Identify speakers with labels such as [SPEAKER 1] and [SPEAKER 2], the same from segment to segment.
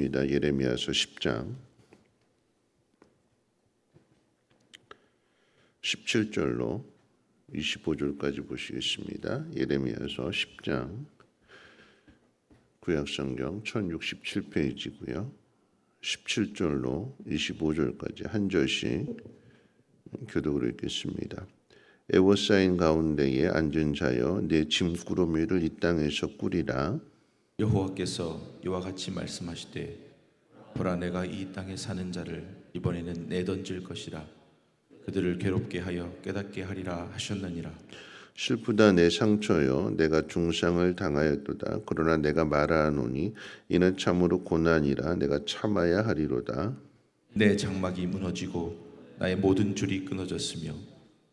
[SPEAKER 1] 예레미야서 10장 17절로 25절까지 보시겠습니다. 예레미야서 10장 구약성경 1067페이지고요. 17절로 25절까지 한 절씩 교독으로 읽겠습니다. 애워싸인 가운데에 앉은 자여 내 짐꾸러미를 이 땅에서 꾸리라.
[SPEAKER 2] 여호와께서 이와 같이 말씀하시되 보라 내가 이 땅에 사는 자를 이번에는 내던질 것이라 그들을 괴롭게 하여 깨닫게 하리라 하셨느니라.
[SPEAKER 1] 슬프다 내 상처여 내가 중상을 당하였도다. 그러나 내가 말하노니 이는 참으로 고난이라 내가 참아야 하리로다.
[SPEAKER 2] 내 장막이 무너지고 나의 모든 줄이 끊어졌으며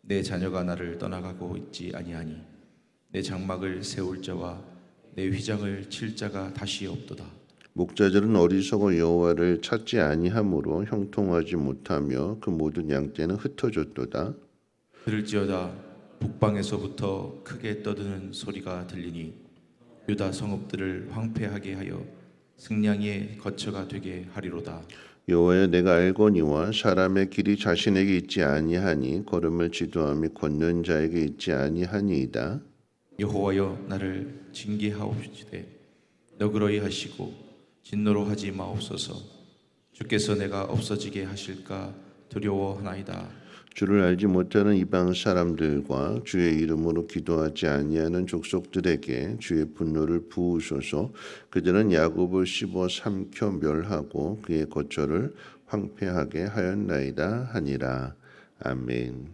[SPEAKER 2] 내 자녀가 나를 떠나가고 있지 아니하니 내 장막을 세울 자와 내 휘장을 칠 자가 다시 없도다.
[SPEAKER 1] 목자들은 어리석어 여호와를 찾지 아니하므로 형통하지 못하며 그 모든 양떼는 흩어졌도다.
[SPEAKER 2] 들을지어다 북방에서부터 크게 떠드는 소리가 들리니 유다 성읍들을 황폐하게 하여 승냥이의 거처가 되게 하리로다.
[SPEAKER 1] 여호와여 내가 알거니와 사람의 길이 자신에게 있지 아니하니 걸음을 지도함이 걷는 자에게 있지 아니하니이다.
[SPEAKER 2] 여호와여 나를 징계하옵시되 너그러이 하시고 진노로 하지 마옵소서. 주께서 내가 없어지게 하실까 두려워하나이다.
[SPEAKER 1] 주를 알지 못하는 이방 사람들과 주의 이름으로 기도하지 아니하는 족속들에게 주의 분노를 부으소서. 그들은 야곱을 씹어 삼켜 멸하고 그의 거처를 황폐하게 하였나이다 하니라. 아멘.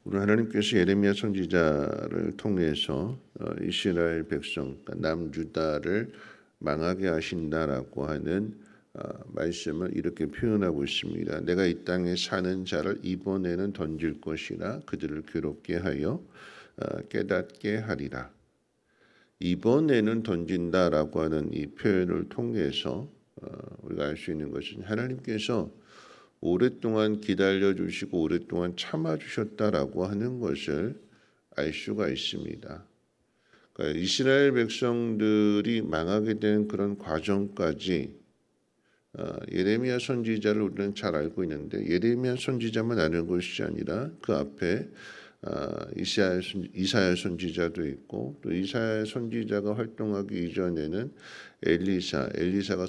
[SPEAKER 1] 우리 하나님께서 예레미야 선지자를 통해서 이스라엘 백성, 남유다를 망하게 하신다라고 하는 말씀을 이렇게 표현하고 있습니다. 내가 이 땅에 사는 자를 이번에는 던질 것이라 그들을 괴롭게 하여 깨닫게 하리라. 이번에는 던진다라고 하는 이 표현을 통해서 우리가 알 수 있는 것은 하나님께서 오랫동안 기다려주시고 오랫동안 참아주셨다라고 하는 것을 알 수가 있습니다. 그러니까 이스라엘 백성들이 망하게 된 그런 과정까지 예레미야 선지자를 우리는 잘 알고 있는데 예레미야 선지자만 아는 것이 아니라 그 앞에 이사야 선지자도 있고 또 이사야 선지자가 활동하기 이전에는 엘리사가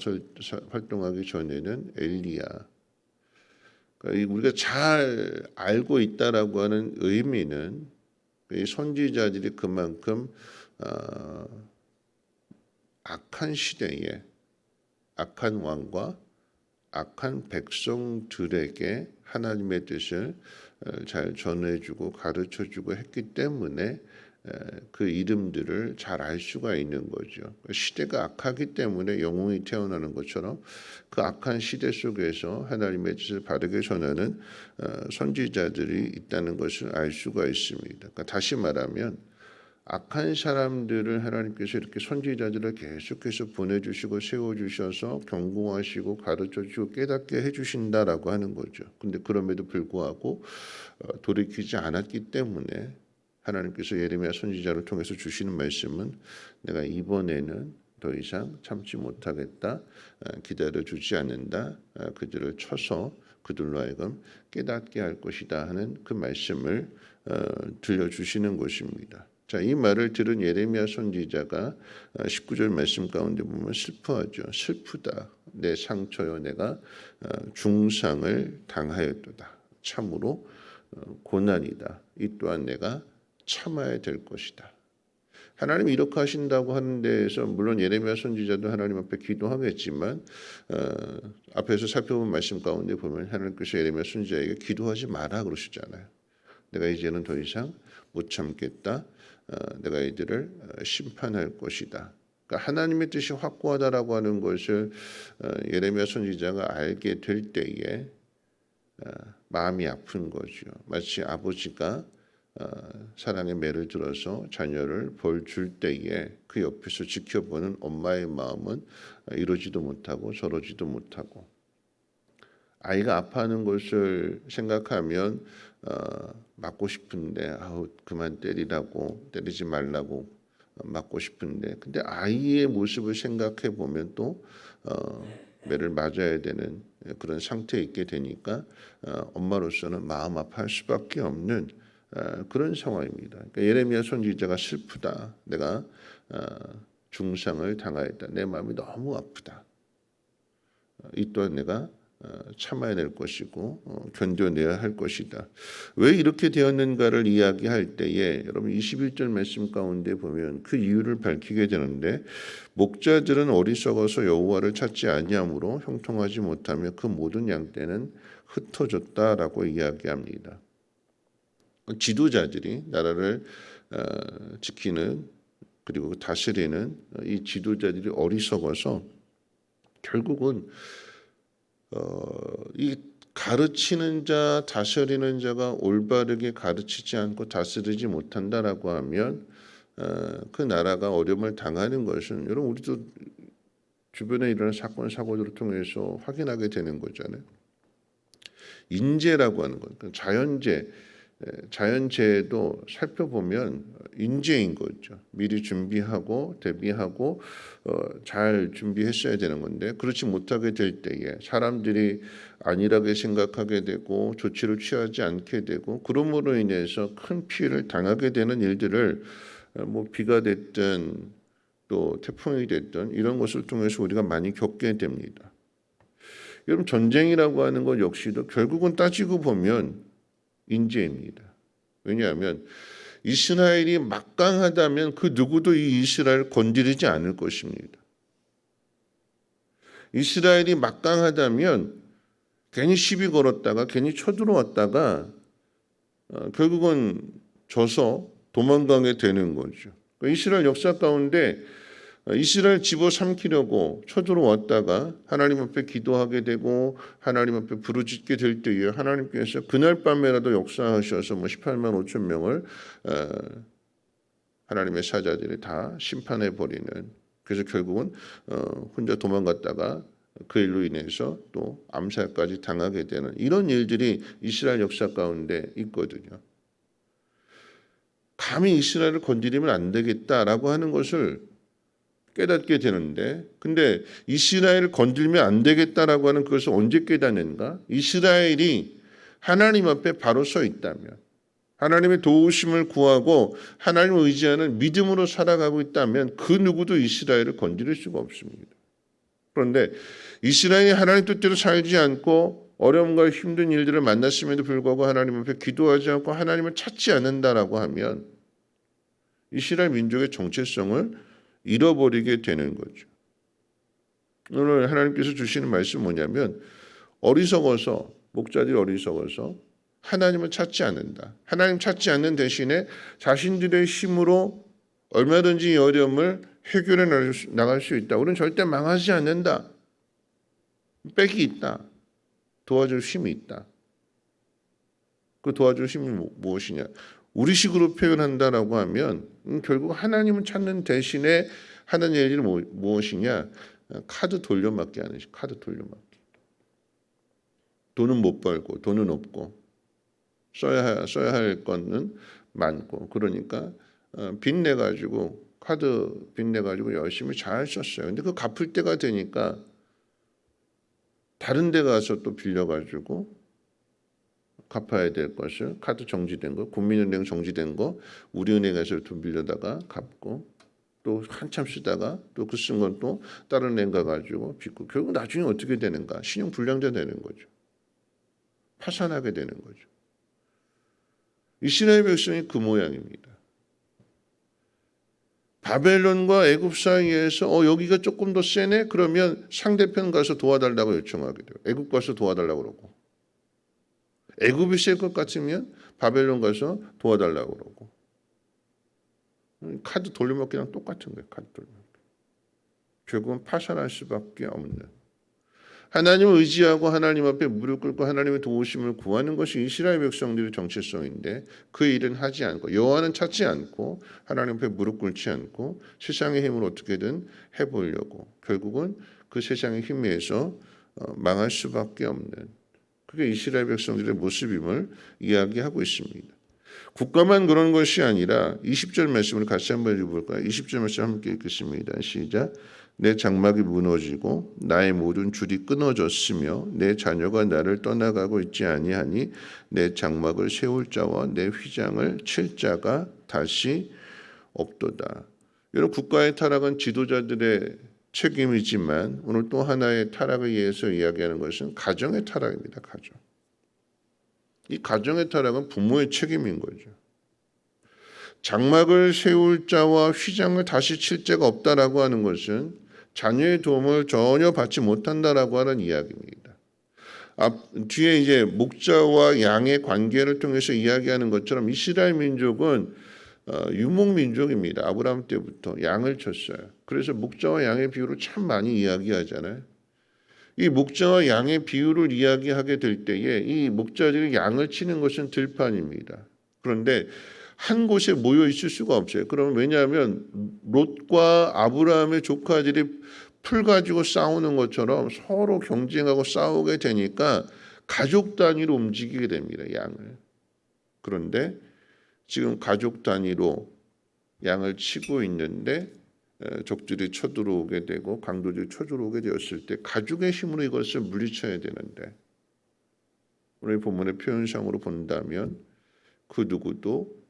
[SPEAKER 1] 활동하기 전에는 엘리야. 그러니까 우리가 잘 알고 있다라고 하는 의미는 이 선지자들이 그만큼 악한 시대에 악한 왕과 악한 백성들에게 하나님의 뜻을 잘 전해주고 가르쳐주고 했기 때문에 그 이름들을 잘 알 수가 있는 거죠. 시대가 악하기 때문에 영웅이 태어나는 것처럼 그 악한 시대 속에서 하나님의 뜻을 바르게 전하는 선지자들이 있다는 것을 알 수가 있습니다. 그러니까 다시 말하면 악한 사람들을 하나님께서 이렇게 선지자들을 계속해서 보내주시고 세워주셔서 경고하시고 가르쳐주고 깨닫게 해주신다라고 하는 거죠. 근데 그럼에도 불구하고 돌이키지 않았기 때문에 하나님께서 예레미야 선지자를 통해서 주시는 말씀은 내가 이번에는 더 이상 참지 못하겠다. 기다려주지 않는다. 그들을 쳐서 그들로 하여금 깨닫게 할 것이다 하는 그 말씀을 들려주시는 것입니다. 자, 이 말을 들은 예레미야 선지자가 19절 말씀 가운데 보면 슬퍼하죠. 슬프다. 내 상처여 내가 중상을 당하였도다. 참으로 고난이다. 이 또한 내가 참아야 될 것이다. 하나님이 이렇게 하신다고 하는 데에서 물론 예레미야 선지자도 하나님 앞에 기도하겠지만 앞에서 살펴본 말씀 가운데 보면 하나님께서 예레미야 선지자에게 기도하지 마라 그러시잖아요. 내가 이제는 더 이상 못 참겠다. 내가 이들을 심판할 것이다. 그러니까 하나님의 뜻이 확고하다라고 하는 것을 예레미야 선지자가 알게 될 때에 마음이 아픈 거죠. 마치 아버지가 사랑의 매를 들어서 자녀를 벌 줄 때에 그 옆에서 지켜보는 엄마의 마음은 이러지도 못하고 저러지도 못하고 아이가 아파하는 것을 생각하면 맞고 싶은데 그만 때리지 말라고 맞고 싶은데, 근데 아이의 모습을 생각해 보면 또 매를 맞아야 되는 그런 상태에 있게 되니까 엄마로서는 마음 아파할 수밖에 없는 그런 상황입니다. 그러니까 예레미야 선지자가 슬프다. 내가 중상을 당하였다. 내 마음이 너무 아프다. 이 또한 내가 참아야 될 것이고 견뎌내야 할 것이다. 왜 이렇게 되었는가를 이야기할 때에 여러분 21절 말씀 가운데 보면 그 이유를 밝히게 되는데, 목자들은 어리석어서 여호와를 찾지 아니하므로 형통하지 못하며 그 모든 양떼는 흩어졌다라고 이야기합니다. 지도자들이 나라를 지키는 그리고 다스리는 이 지도자들이 어리석어서 결국은 이 가르치는 자, 다스리는 자가 올바르게 가르치지 않고 다스리지 못한다라고 하면 그 나라가 어려움을 당하는 것은 여러분 우리도 주변에 일어나는 사건 사고들을 통해서 확인하게 되는 거잖아요. 인재라고 하는 것, 자연재해도 살펴보면 인재인 거죠. 미리 준비하고 대비하고 잘 준비했어야 되는 건데 그렇지 못하게 될 때에 사람들이 안일하게 생각하게 되고 조치를 취하지 않게 되고 그러므로 인해서 큰 피해를 당하게 되는 일들을 뭐 비가 됐든 또 태풍이 됐든 이런 것을 통해서 우리가 많이 겪게 됩니다. 여러분 전쟁이라고 하는 것 역시도 결국은 따지고 보면 인재입니다. 왜냐하면 이스라엘이 막강하다면 그 누구도 이 이스라엘을 건드리지 않을 것입니다. 이스라엘이 막강하다면 괜히 시비 걸었다가 괜히 쳐들어왔다가 결국은 져서 도망가게 되는 거죠. 이스라엘 역사 가운데 이스라엘 집어삼키려고 쳐들어왔다가 하나님 앞에 기도하게 되고 하나님 앞에 부르짖게 될 때에 하나님께서 그날 밤에라도 역사하셔서 18만 5천 명을 하나님의 사자들이 다 심판해 버리는, 그래서 결국은 혼자 도망갔다가 그 일로 인해서 또 암살까지 당하게 되는 이런 일들이 이스라엘 역사 가운데 있거든요. 감히 이스라엘을 건드리면 안 되겠다라고 하는 것을 깨닫게 되는데, 근데 이스라엘을 건들면 안 되겠다라고 하는 그것을 언제 깨닫는가? 이스라엘이 하나님 앞에 바로 서 있다면, 하나님의 도우심을 구하고 하나님을 의지하는 믿음으로 살아가고 있다면 그 누구도 이스라엘을 건드릴 수가 없습니다. 그런데 이스라엘이 하나님 뜻대로 살지 않고 어려움과 힘든 일들을 만났음에도 불구하고 하나님 앞에 기도하지 않고 하나님을 찾지 않는다라고 하면 이스라엘 민족의 정체성을 잃어버리게 되는 거죠. 오늘 하나님께서 주시는 말씀은 뭐냐면 어리석어서, 목자들이 어리석어서 하나님을 찾지 않는다. 하나님 찾지 않는 대신에 자신들의 힘으로 얼마든지 이 어려움을 해결해 나갈 수 있다. 우리는 절대 망하지 않는다. 빽이 있다. 도와줄 힘이 있다. 그 도와줄 힘이 무엇이냐? 우리식으로 표현한다라고 하면 결국 하나님을 찾는 대신에 하는 일이 무엇이냐? 카드 돌려막기 하는 식. 카드 돌려막기. 돈은 못 벌고 돈은 없고 써야 할 거는 많고, 그러니까 빚내 가지고 카드 빚내 가지고 열심히 잘 썼어요. 근데 그 갚을 때가 되니까 다른 데 가서 또 빌려 가지고 갚아야 될 것을, 카드 정지된 거, 국민은행 정지된 거 우리은행에서 돈 빌려다가 갚고 또 한참 쓰다가 또 그 쓴 건 또 다른 은행 가가지고 빚고 결국 나중에 어떻게 되는가? 신용불량자 되는 거죠. 파산하게 되는 거죠. 이스라엘 백성이 그 모양입니다. 바벨론과 애굽 사이에서 여기가 조금 더 세네? 그러면 상대편 가서 도와달라고 요청하게 돼요. 애굽 가서 도와달라고 그러고, 애굽이 셀 것 같으면 바벨론 가서 도와달라고 그러고, 카드 돌려막기랑 똑같은 거예요. 카드 돌려막기. 결국은 파산할 수밖에 없는, 하나님을 의지하고 하나님 앞에 무릎 꿇고 하나님의 도우심을 구하는 것이 이스라엘 백성들의 정체성인데 그 일은 하지 않고, 여호와는 찾지 않고 하나님 앞에 무릎 꿇지 않고 세상의 힘을 어떻게든 해보려고 결국은 그 세상의 힘에 의해서 망할 수밖에 없는, 그게 이스라엘 백성들의 모습임을 이야기하고 있습니다. 국가만 그런 것이 아니라 20절 말씀을 같이 한번 읽어볼까요? 20절 말씀 함께 읽겠습니다. 시작. 내 장막이 무너지고 나의 모든 줄이 끊어졌으며 내 자녀가 나를 떠나가고 있지 아니하니 내 장막을 세울 자와 내 휘장을 칠 자가 다시 없도다. 여러분, 국가의 타락은 지도자들의 책임이지만 오늘 또 하나의 타락에 의해서 이야기하는 것은 가정의 타락입니다. 가정. 이 가정의 타락은 부모의 책임인 거죠. 장막을 세울 자와 휘장을 다시 칠 자가 없다라고 하는 것은 자녀의 도움을 전혀 받지 못한다라고 하는 이야기입니다. 뒤에 이제 목자와 양의 관계를 통해서 이야기하는 것처럼 이스라엘 민족은 유목 민족입니다. 아브라함 때부터 양을 쳤어요. 그래서 목자와 양의 비유를 참 많이 이야기하잖아요. 이 목자와 양의 비유를 이야기하게 될 때에 이 목자들이 양을 치는 것은 들판입니다. 그런데 한 곳에 모여 있을 수가 없어요. 그러면 왜냐하면 롯과 아브라함의 조카들이 풀 가지고 싸우는 것처럼 서로 경쟁하고 싸우게 되니까 가족 단위로 움직이게 됩니다. 양을. 그런데 지금 가족 단위로 양을 치고 있는데 적들이 쳐들어오게 되고 강도들이 쳐들어오게 되었을 때 가족의 힘으로 이것을 물리쳐야 되는데 오늘 본문의 표현상으로 본다면 그 누구도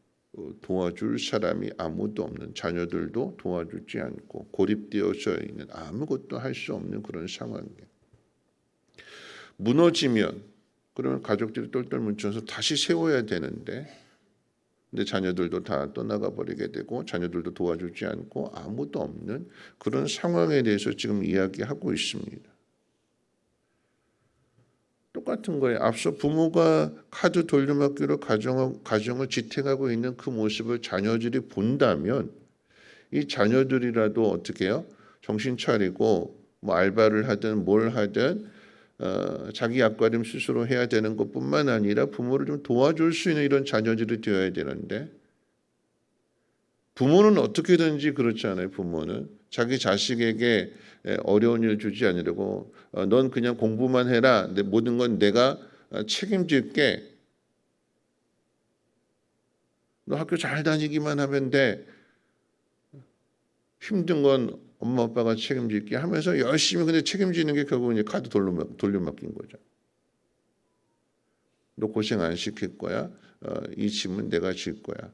[SPEAKER 1] 도와줄 사람이 아무도 없는, 자녀들도 도와주지 않고 고립되어져 있는, 아무것도 할 수 없는 그런 상황이에요. 무너지면 그러면 가족들이 똘똘 뭉쳐서 다시 세워야 되는데 근데 자녀들도 다 떠나가 버리게 되고 자녀들도 도와주지 않고 아무도 없는 그런 상황에 대해서 지금 이야기하고 있습니다. 똑같은 거예요. 앞서 부모가 카드 돌려막기로 가정을 지탱하고 있는 그 모습을 자녀들이 본다면 이 자녀들이라도 어떻게 해요? 정신 차리고 뭐 알바를 하든 뭘 하든 자기 앞가림 스스로 해야 되는 것뿐만 아니라 부모를 좀 도와줄 수 있는 이런 자녀들이 되어야 되는데 부모는 어떻게든지 그렇지 않아요. 부모는 자기 자식에게 어려운 일 주지 않으려고 넌 그냥 공부만 해라. 모든 건 내가 책임질게. 너 학교 잘 다니기만 하면 돼. 힘든 건 엄마 아빠가 책임질게 하면서 열심히 근데 책임지는 게 결국은 이제 카드 돌려막긴 거죠. 너 고생 안 시킬 거야. 이 짐은 내가 질 거야.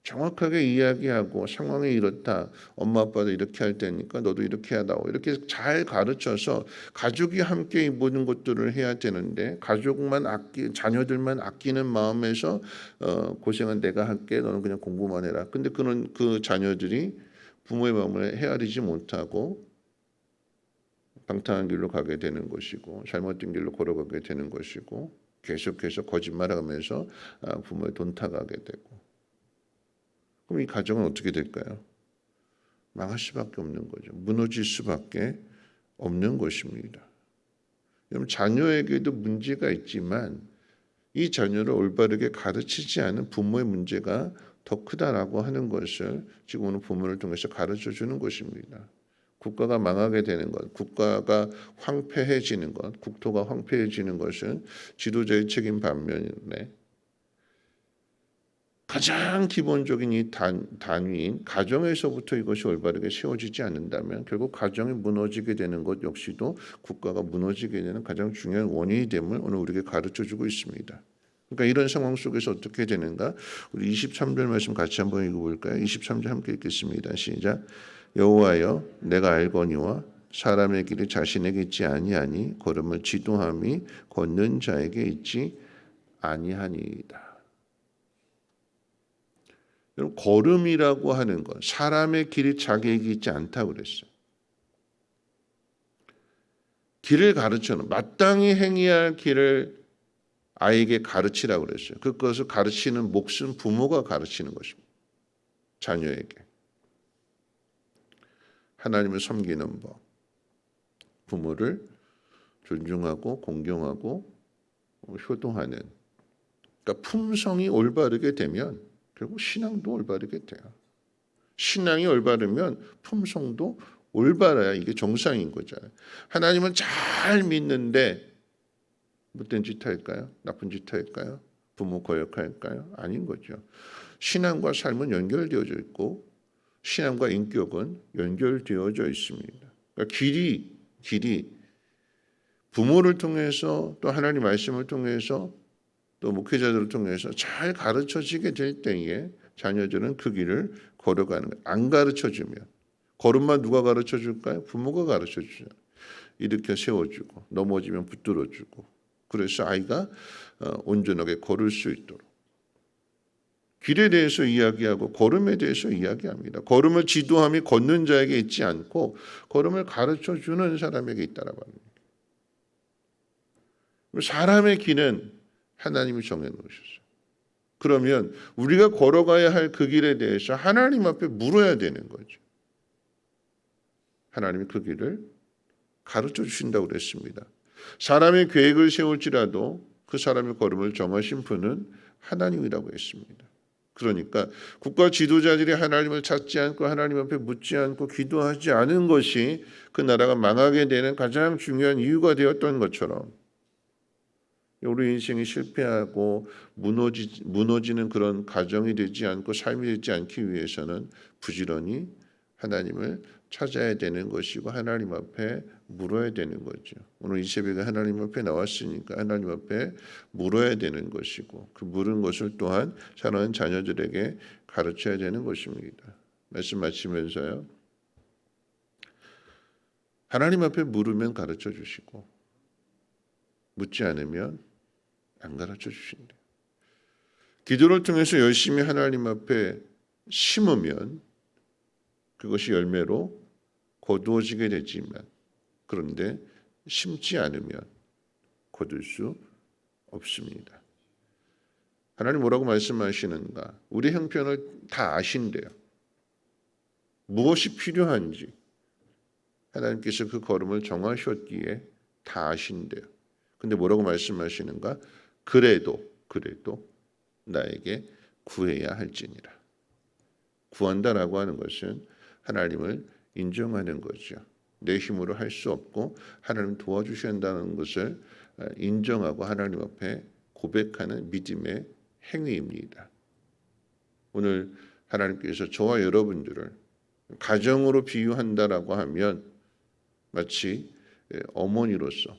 [SPEAKER 1] 정확하게 이야기하고 상황이 이렇다. 엄마 아빠도 이렇게 할 테니까 너도 이렇게 하다오. 이렇게 잘 가르쳐서 가족이 함께 이 모든 것들을 해야 되는데 자녀들만 아끼는 마음에서 고생은 내가 할게. 너는 그냥 공부만 해라. 근데 그 자녀들이 부모의 마음을 헤아리지 못하고 방탕한 길로 가게 되는 것이고 잘못된 길로 걸어가게 되는 것이고 계속해서 거짓말하면서 부모의 돈 타가게 되고 그럼 이 가정은 어떻게 될까요? 망할 수밖에 없는 거죠. 무너질 수밖에 없는 것입니다. 여러분 자녀에게도 문제가 있지만 이 자녀를 올바르게 가르치지 않은 부모의 문제가 더 크다라고 하는 것을 지금 오늘 본문을 통해서 가르쳐 주는 것입니다. 국가가 망하게 되는 것, 국가가 황폐해지는 것, 국토가 황폐해지는 것은 지도자의 책임 반면에 가장 기본적인 이 단위인 가정에서부터 이것이 올바르게 세워지지 않는다면 결국 가정이 무너지게 되는 것 역시도 국가가 무너지게 되는 가장 중요한 원인이 됨을 오늘 우리에게 가르쳐주고 있습니다. 그러니까 이런 상황 속에서 어떻게 되는가? 우리 23절 말씀 같이 한번 읽어볼까요? 23절 함께 읽겠습니다. 시작. 여호와여 내가 알거니와 사람의 길이 자신에게 있지 아니하니 걸음을 지도함이 걷는 자에게 있지 아니하니이다. 여러분 걸음이라고 하는 것, 사람의 길이 자기에게 있지 않다고 그랬어요. 길을 가르쳐는 마땅히 행해야 할 길을 아이에게 가르치라고 그랬어요. 그것을 가르치는 몫은 부모가 가르치는 것입니다. 자녀에게. 하나님을 섬기는 법. 부모를 존중하고 공경하고 효도하는. 그러니까 품성이 올바르게 되면 결국 신앙도 올바르게 돼요. 신앙이 올바르면 품성도 올바라야 이게 정상인 거잖아요. 하나님은 잘 믿는데 못된 짓 할까요? 나쁜 짓 할까요? 부모 거역할까요? 아닌 거죠. 신앙과 삶은 연결되어져 있고 신앙과 인격은 연결되어져 있습니다. 그러니까 길이 부모를 통해서 또 하나님 말씀을 통해서 또 목회자들을 통해서 잘 가르쳐지게 될 때에 자녀들은 그 길을 걸어가는 거예요. 안 가르쳐주면 걸음만 누가 가르쳐줄까요? 부모가 가르쳐주죠. 일으켜 세워주고 넘어지면 붙들어주고 그래서 아이가 온전하게 걸을 수 있도록 길에 대해서 이야기하고 걸음에 대해서 이야기합니다. 걸음을 지도함이 걷는 자에게 있지 않고 걸음을 가르쳐주는 사람에게 있다라고 합니다. 사람의 길은 하나님이 정해놓으셨어요. 그러면 우리가 걸어가야 할 그 길에 대해서 하나님 앞에 물어야 되는 거죠. 하나님이 그 길을 가르쳐 주신다고 그랬습니다. 사람의 계획을 세울지라도 그 사람의 걸음을 정하신 분은 하나님이라고 했습니다. 그러니까 국가 지도자들이 하나님을 찾지 않고 하나님 앞에 묻지 않고 기도하지 않은 것이 그 나라가 망하게 되는 가장 중요한 이유가 되었던 것처럼 우리 인생이 실패하고 무너지는 그런 가정이 되지 않고 삶이 되지 않기 위해서는 부지런히 하나님을 찾아야 되는 것이고 하나님 앞에 물어야 되는 거죠. 오늘 이 새벽에 하나님 앞에 나왔으니까 하나님 앞에 물어야 되는 것이고 그 물은 것을 또한 사랑하는 자녀들에게 가르쳐야 되는 것입니다. 말씀 마치면서요. 하나님 앞에 물으면 가르쳐 주시고 묻지 않으면 안 가르쳐 주신대요. 기도를 통해서 열심히 하나님 앞에 심으면 그것이 열매로 거두어지게 되지만 그런데 심지 않으면 거둘 수 없습니다. 하나님 뭐라고 말씀하시는가? 우리 형편을 다 아신대요. 무엇이 필요한지 하나님께서 그 걸음을 정하셨기에 다 아신대요. 근데 뭐라고 말씀하시는가? 그래도 나에게 구해야 할지니라. 구한다라고 하는 것은 하나님을 인정하는 거죠. 내 힘으로 할 수 없고 하나님 도와주셔야 한다는 것을 인정하고 하나님 앞에 고백하는 믿음의 행위입니다. 오늘 하나님께서 저와 여러분들을 가정으로 비유한다라고 하면 마치 어머니로서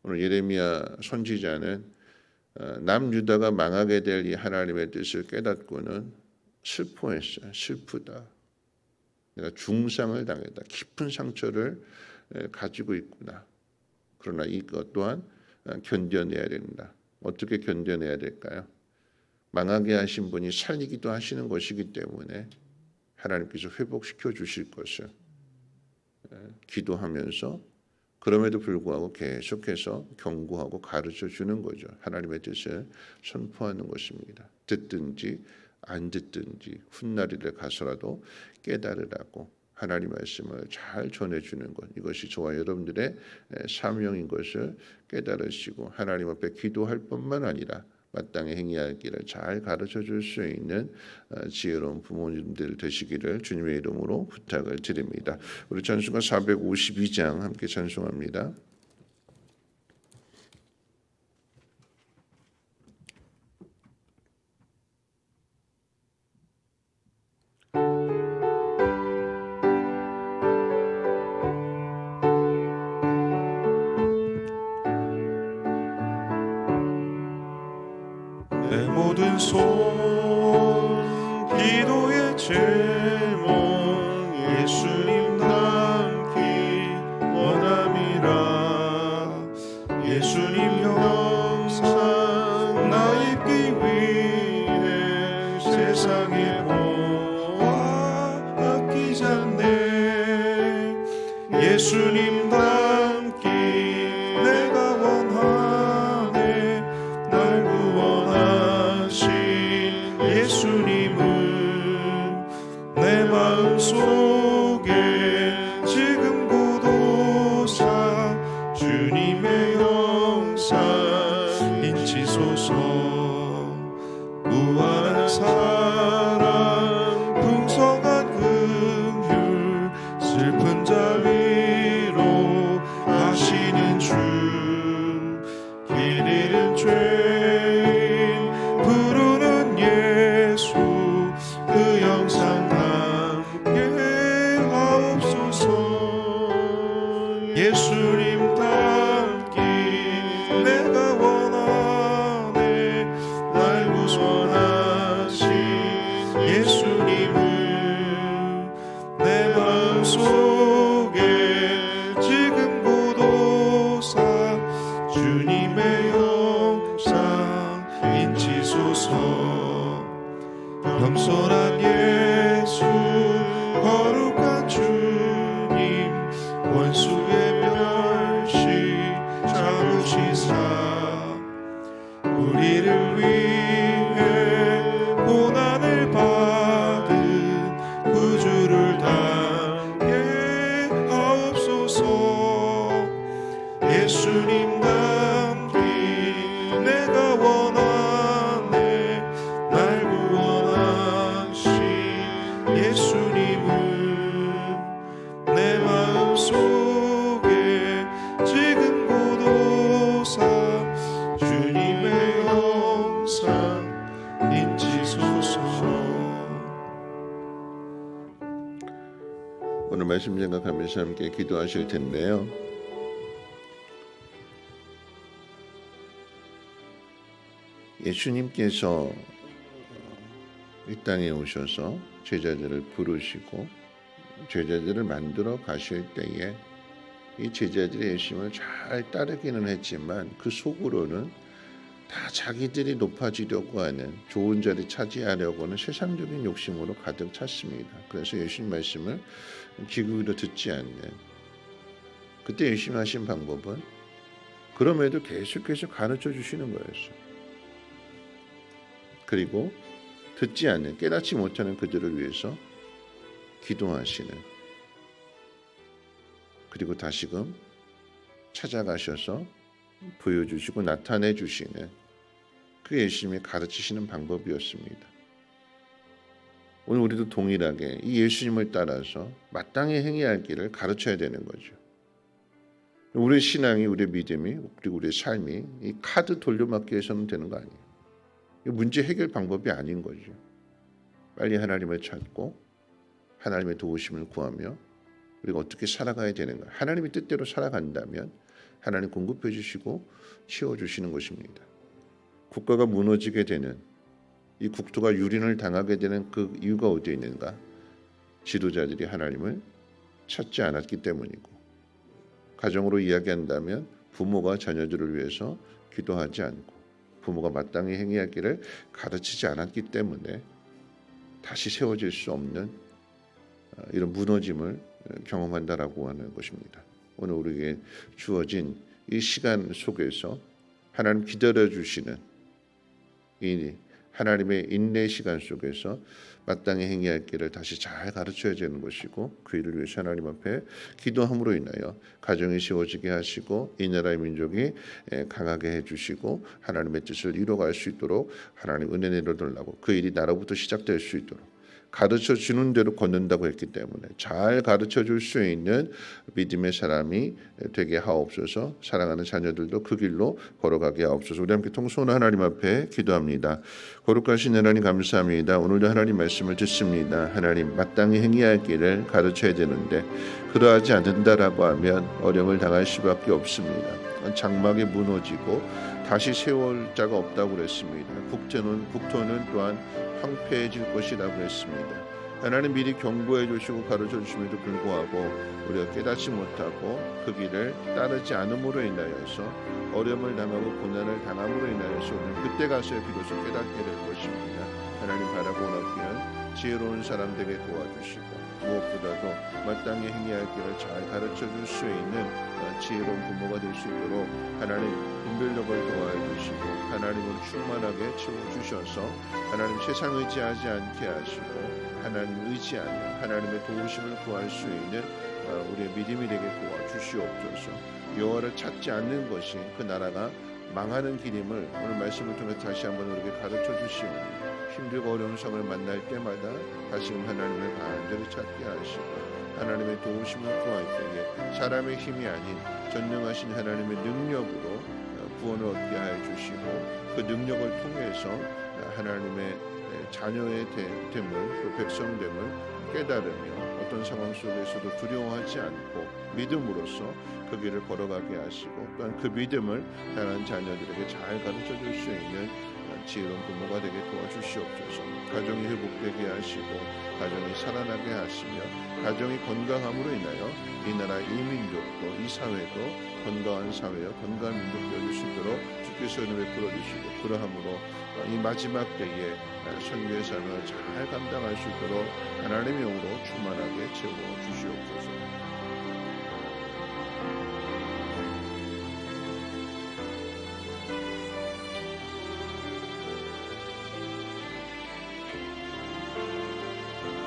[SPEAKER 1] 오늘 예레미야 선지자는 남유다가 망하게 될 이 하나님의 뜻을 깨닫고는 슬퍼했어요. 슬프다. 내가 중상을 당했다. 깊은 상처를 가지고 있구나. 그러나 이것 또한 견뎌내야 된다. 어떻게 견뎌내야 될까요? 망하게 하신 분이 살리기도 하시는 것이기 때문에 하나님께서 회복시켜 주실 것을 기도하면서 그럼에도 불구하고 계속해서 경고하고 가르쳐 주는 거죠. 하나님의 뜻을 선포하는 것입니다. 듣든지 안 듣든지 훗날이를 가서라도 깨달으라고 하나님 말씀을 잘 전해주는 것, 이것이 저와 여러분들의 사명인 것을 깨달으시고 하나님 앞에 기도할 뿐만 아니라 마땅히 행해야 길을 잘 가르쳐 줄 수 있는 지혜로운 부모님들 되시기를 주님의 이름으로 부탁을 드립니다. 우리 찬송가 452장 함께 찬송합니다.
[SPEAKER 3] 내 모든 손 기도의 제목 예수님 닮기 원함이라. 예수님 형상 나 입기 위해 세상에 보아 아끼지 않네. 예수님 닮기 내가 원하네. 날 구원하신 예수님을 내 마음속에 지금 고도사 주님의 형상 인치소서. 무한한 사랑 풍성한 긍휼 슬픈 자 위로 하시는 예수님 닮기 내가 원하네. 날 구원하신 예수님을 내 마음속에 지금 고도사 주님의 영상 인치소서. 겸손한 예수 거룩한 주님 원수의 멸시 잡으시사 우리를 위해 고난을 받은 구주를 닮게 하옵소서. 예수님 닮기 내가 원하네. 날 구원하신 예수님을 내 마음속에 지금 고도사 주님의 영상 인치소서.
[SPEAKER 1] 오늘 말씀 생각하면서 함께 기도하실 텐데요. 예수님께서 이 땅에 오셔서 제자들을 부르시고 제자들을 만들어 가실 때에 이 제자들의 예수님을 잘 따르기는 했지만 그 속으로는 다 자기들이 높아지려고 하는, 좋은 자리 차지하려고 하는 세상적인 욕심으로 가득 찼습니다. 그래서 예수님 말씀을 귀 기울여 듣지 않는, 그때 예수님 하신 방법은 그럼에도 계속해서 가르쳐 주시는 거였어요. 그리고 듣지 않는, 깨닫지 못하는 그들을 위해서 기도하시는, 그리고 다시금 찾아가셔서 보여주시고 나타내 주시는 그 예수님이 가르치시는 방법이었습니다. 오늘 우리도 동일하게 이 예수님을 따라서 마땅히 행해야 할 길을 가르쳐야 되는 거죠. 우리의 신앙이, 우리의 믿음이, 그리고 우리의 삶이 이 카드 돌려막기 해서는 되는 거 아니에요. 문제 해결 방법이 아닌 거죠. 빨리 하나님을 찾고 하나님의 도우심을 구하며 우리가 어떻게 살아가야 되는가. 하나님의 뜻대로 살아간다면 하나님 공급해 주시고 채워주시는 것입니다. 국가가 무너지게 되는, 이 국토가 유린을 당하게 되는 그 이유가 어디에 있는가? 지도자들이 하나님을 찾지 않았기 때문이고, 가정으로 이야기한다면 부모가 자녀들을 위해서 기도하지 않고 부모가 마땅히 행해야 할 길을 가르치지 않았기 때문에 다시 세워질 수 없는 이런 무너짐을 경험한다라고 하는 것입니다. 오늘 우리에게 주어진 이 시간 속에서 하나님 기다려주시는 이 하나님의 인내 시간 속에서 마땅히 행해야 할 길을 다시 잘 가르쳐야 되는 것이고, 그 일을 위해서 하나님 앞에 기도함으로 인하여 가정이 세워지게 하시고 이 나라의 민족이 강하게 해주시고 하나님의 뜻을 이루어갈 수 있도록 하나님 은혜 내려달라고, 그 일이 나로부터 시작될 수 있도록 가르쳐 주는 대로 걷는다고 했기 때문에 잘 가르쳐 줄 수 있는 믿음의 사람이 되게 하옵소서. 사랑하는 자녀들도 그 길로 걸어가게 하옵소서. 우리 함께 통성으로 하나님 앞에 기도합니다. 거룩하신 하나님 감사합니다. 오늘도 하나님 말씀을 듣습니다. 하나님 마땅히 행해야 할 길을 가르쳐야 되는데 그러하지 않는다라고 하면 어려움을 당할 수밖에 없습니다. 장막이 무너지고 다시 세울 자가 없다고 그랬습니다. 국토는 또한 황폐해질 것이라고 했습니다. 하나님 미리 경고해 주시고 가르쳐 주심에도 불구하고 우리가 깨닫지 못하고 그 길을 따르지 않음으로 인하여서 어려움을 당하고 고난을 당함으로 인하여서 오늘 그때 가서 비로소 깨닫게 될 것입니다. 하나님 바라고 원하기는 지혜로운 사람 되게 도와주시고 무엇보다도 마땅히 행해야 할 길을 잘 가르쳐 줄 수 있는 지혜로운 부모가 될 수 있도록 하나님 분별력을 도와해 주시고 하나님을 충만하게 채워주셔서 하나님 세상 의지하지 않게 하시고 하나님 의지하며 하나님의 도우심을 구할 수 있는 우리의 믿음이 되게 도와주시옵소서. 여호와를 찾지 않는 것이 그 나라가 망하는 길임을 오늘 말씀을 통해 다시 한번 우리에게 가르쳐 주시오니 힘들고 어려운 상을 만날 때마다 다시금 하나님을 간절히 찾게 하시고 하나님의 도우심을 구할 때에 사람의 힘이 아닌 전능하신 하나님의 능력으로 구원을 얻게 하여 주시고 그 능력을 통해서 하나님의 자녀의 됨을, 또 백성됨을 깨달으며 어떤 상황 속에서도 두려워하지 않고 믿음으로써 그 길을 걸어가게 하시고 또한 그 믿음을 자라는 자녀들에게 잘 가르쳐 줄 수 있는 지혜로운 부모가 되게 도와주시옵소서. 가정이 회복되게 하시고 가정이 살아나게 하시며 가정이 건강함으로 인하여 이 나라 이 민족도 이 사회도 건강한 사회와 건강한 민족 되어줄 수 있도록 주께서 은혜 베풀어 주시고 그러함으로 이 마지막 때에 선교의 삶을 잘 감당할 수 있도록 하나님의 영으로 충만하게 채워 주시옵소서.